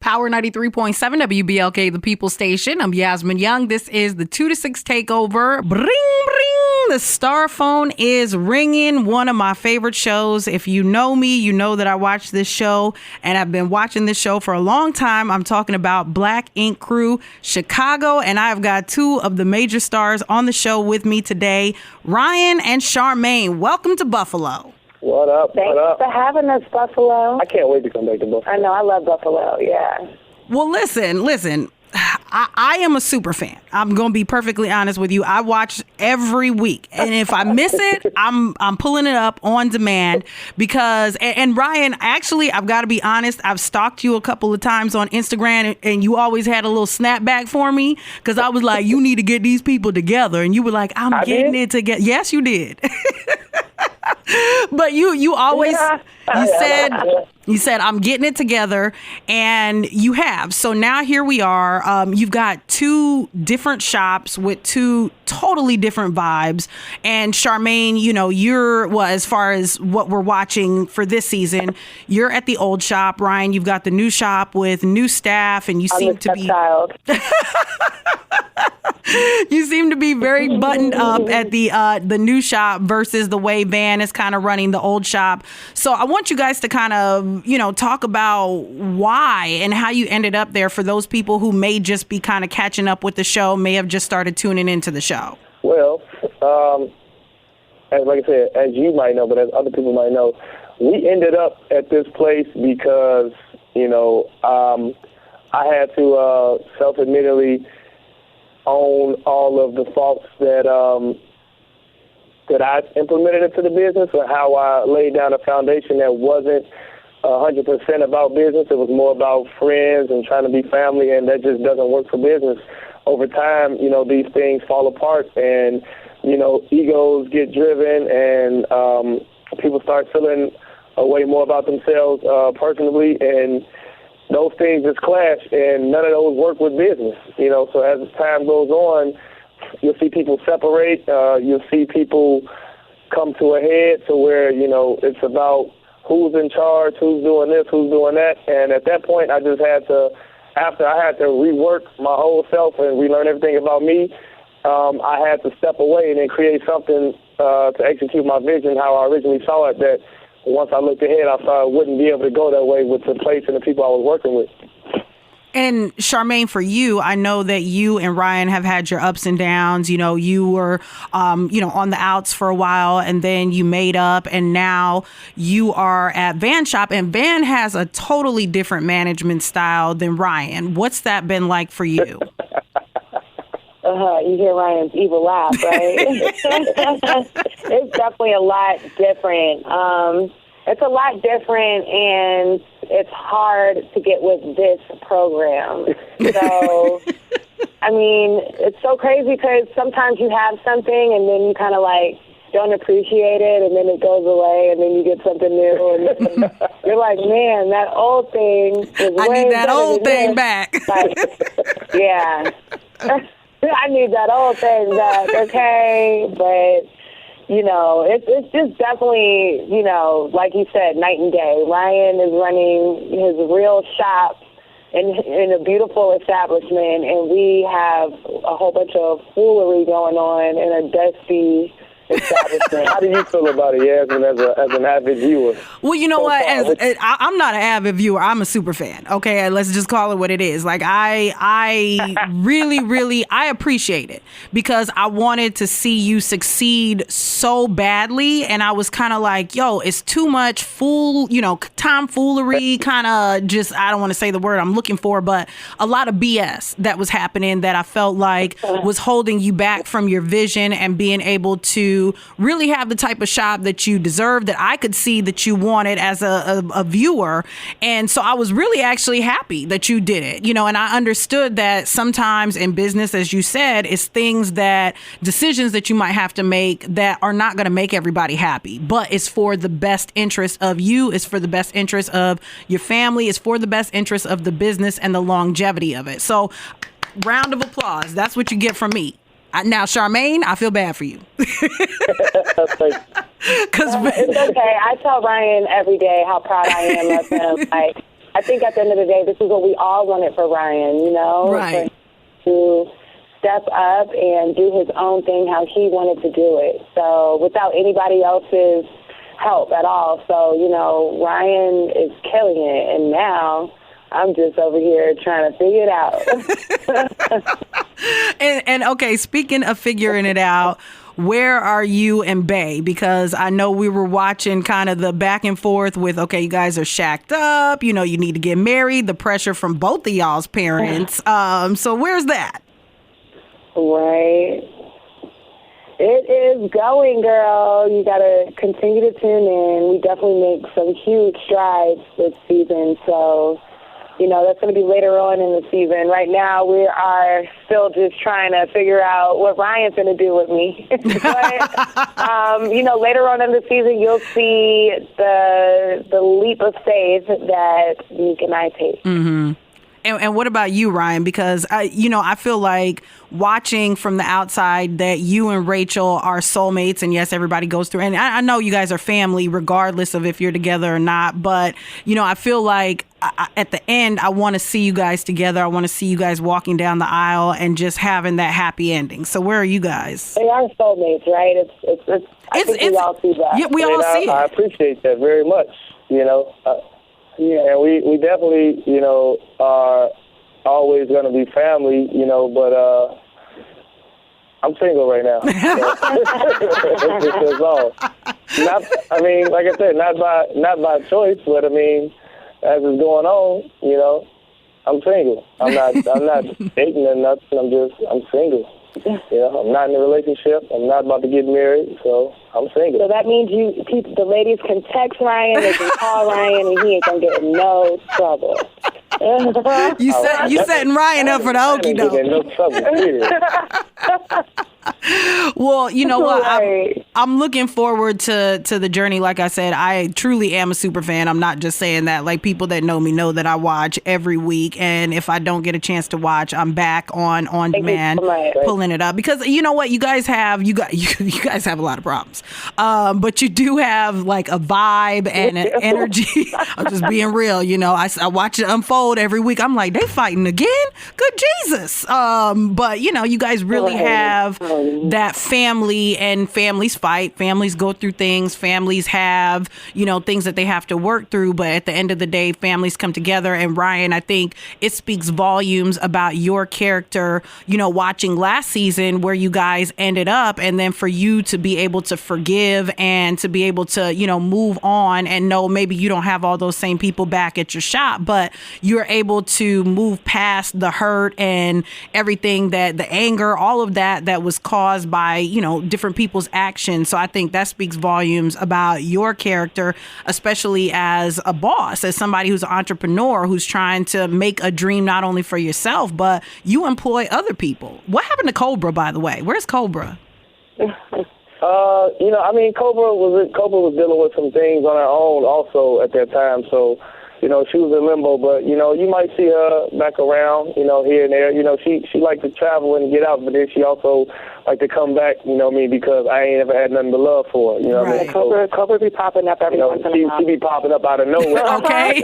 Power 93.7 WBLK, the People Station. I'm Yasmin Young. This is the 2 to 6 takeover. Bring, bring. The star phone is ringing. One of my favorite shows. If you know me, you know that I watch this show, and I've been watching this show for a long time. I'm talking about Black Ink Crew Chicago, and I've got two of the major stars on the show with me today, Ryan and Charmaine. Welcome to Buffalo. What up? Thanks for having us, Buffalo. I can't wait to come back to Buffalo. I know, I love Buffalo, yeah. Well, listen. I am a super fan. I'm going to be perfectly honest with you. I watch every week. And if I miss it, I'm pulling it up on demand because, and Ryan, actually, I've got to be honest, I've stalked you a couple of times on Instagram and you always had a little snapback for me because I was like, you need to get these people together. And you were like, I'm getting it together. Yes, you did. But you always, you said, I'm getting it together, and you have. So now here we are. You've got two different shops with two totally different vibes. And Charmaine, as far as what we're watching for this season, you're at the old shop. Ryan, you've got the new shop with new staff, and you seem to be... You seem to be very buttoned up at the new shop versus the way Van is kind of running the old shop. So I want you guys to kind of, talk about why and how you ended up there for those people who may just be kind of catching up with the show, may have just started tuning into the show. Well, like I said, as you might know, but as other people might know, we ended up at this place because, I had to self-admittedly own all of the faults that I implemented into the business, or how I laid down a foundation that wasn't 100% about business. It was more about friends and trying to be family, and that just doesn't work for business. Over time, these things fall apart, and egos get driven, and people start feeling way more about themselves personally, and those things just clash, and none of those work with business. So as time goes on, you'll see people separate. You'll see people come to a head to where, it's about who's in charge, who's doing this, who's doing that. And at that point, I just had to, after I had to rework my whole self and relearn everything about me, I had to step away and then create something to execute my vision how I originally saw it, that once I looked ahead, I thought I wouldn't be able to go that way with the place and the people I was working with. And Charmaine, for you, I know that you and Ryan have had your ups and downs. You were, on the outs for a while, and then you made up, and now you are at Van Shop, and Van has a totally different management style than Ryan. What's that been like for you? You hear Ryan's evil laugh, right? It's definitely a lot different. It's a lot different, and it's hard to get with this program. So, it's so crazy because sometimes you have something, and then you kind of don't appreciate it, and then it goes away, and then you get something new, and you're like, man, that old thing is I need that old thing back. Yeah. I need that old thing back, okay? But, it's just definitely, like you said, night and day. Ryan is running his real shop in a beautiful establishment, and we have a whole bunch of foolery going on in a dusty establishment. How do you feel about it, Yasmin, as an avid viewer? Well, you know what? I'm not an avid viewer. I'm a super fan. Okay, let's just call it what it is. I really, really, I appreciate it because I wanted to see you succeed so badly, and I was kind of like, yo, it's too much tomfoolery, kind of just, I don't want to say the word I'm looking for, but a lot of BS that was happening that I felt like was holding you back from your vision and being able to really have the type of shop that you deserve, that I could see that you wanted as a viewer. And so I was really actually happy that you did it, and I understood that sometimes in business, as you said, it's decisions that you might have to make that are not going to make everybody happy, but it's for the best interest of you. It's for the best interest of your family. It's for the best interest of the business and the longevity of it. So round of applause. That's what you get from me. Now, Charmaine, I feel bad for you. It's okay. I tell Ryan every day how proud I am of him. I think at the end of the day, this is what we all wanted for Ryan, you know? Right. To step up and do his own thing how he wanted to do it. So without anybody else's help at all. So, you know, Ryan is killing it. And now I'm just over here trying to figure it out. and okay, speaking of figuring it out, where are you and Bae? Because I know we were watching kind of the back and forth with, okay, you guys are shacked up, you know, you need to get married, the pressure from both of y'all's parents. So where's that? Right. It is going, girl. You got to continue to tune in. We definitely make some huge strides this season. So, you know, that's going to be later on in the season. Right now, we are still just trying to figure out what Ryan's going to do with me. But, you know, later on in the season, you'll see the leap of faith that Meek and I take. Mm-hmm. And what about you, Ryan? Because, I feel like watching from the outside that you and Rachel are soulmates. And yes, everybody goes through. And I know you guys are family regardless of if you're together or not. But, you know, I feel like at the end, I want to see you guys together. I want to see you guys walking down the aisle and just having that happy ending. So where are you guys? They are soulmates, right? I think we all see that. Yeah, we all see it. I appreciate that very much, you know. Yeah, and we definitely, you know, are always going to be family, you know, but I'm single right now. That's all. Like I said, not by choice, but I mean, as it's going on, you know, I'm single. I'm not dating or nothing. I'm single. You know, I'm not in a relationship. I'm not about to get married, so I'm single. So that means the ladies can text Ryan, they can call Ryan, and he ain't gonna get in no trouble. You setting Ryan up for the okie doke. No trouble. Well, you know what? Right. I'm looking forward to the journey. Like I said, I truly am a super fan. I'm not just saying that. Like, people that know me know that I watch every week, and if I don't get a chance to watch, I'm back on demand, pulling it up. Because you know what, you guys have you guys have a lot of problems, but you do have like a vibe and an energy. I'm just being real. You know, I watch it unfold every week. I'm like, they fighting again? Good Jesus! But you know, you guys really have that family, and families fight, families go through things, families have, you know, things that they have to work through, but at the end of the day, families come together. And Ryan, I think it speaks volumes about your character, you know, watching last season where you guys ended up, and then for you to be able to forgive and to be able to, you know, move on and know maybe you don't have all those same people back at your shop, but you're able to move past the hurt and everything, that the anger, all of that was caused by, you know, different people's actions. So I think that speaks volumes about your character, especially as a boss, as somebody who's an entrepreneur who's trying to make a dream not only for yourself, but you employ other people. What happened to Cobra, by the way? Where's Cobra? You know, I mean, Cobra was dealing with some things on her own also at that time. So, you know, she was in limbo, but, you know, you might see her back around, you know, here and there. You know, she liked to travel and get out, but then she also liked to come back, you know what I mean, because I ain't ever had nothing but love for her, you know what I mean? So, Cobra be popping up every once in a while. She be popping up out of nowhere. Okay.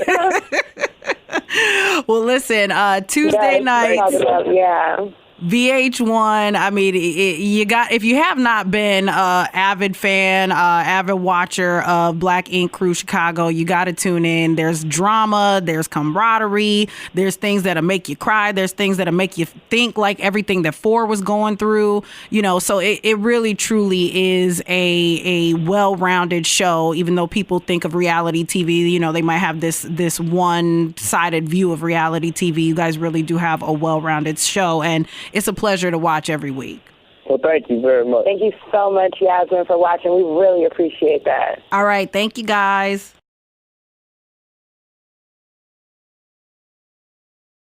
Well, listen, Tuesday nights. Yeah. VH1, I mean, if you have not been avid fan, avid watcher of Black Ink Crew Chicago, you got to tune in. There's drama, there's camaraderie, there's things that'll make you cry, there's things that'll make you think like everything that 4 was going through, you know, so it really truly is a well-rounded show, even though people think of reality TV, you know, they might have this one-sided view of reality TV. You guys really do have a well-rounded show, and it's a pleasure to watch every week. Well, thank you very much. Thank you so much, Yasmin, for watching. We really appreciate that. All right. Thank you, guys.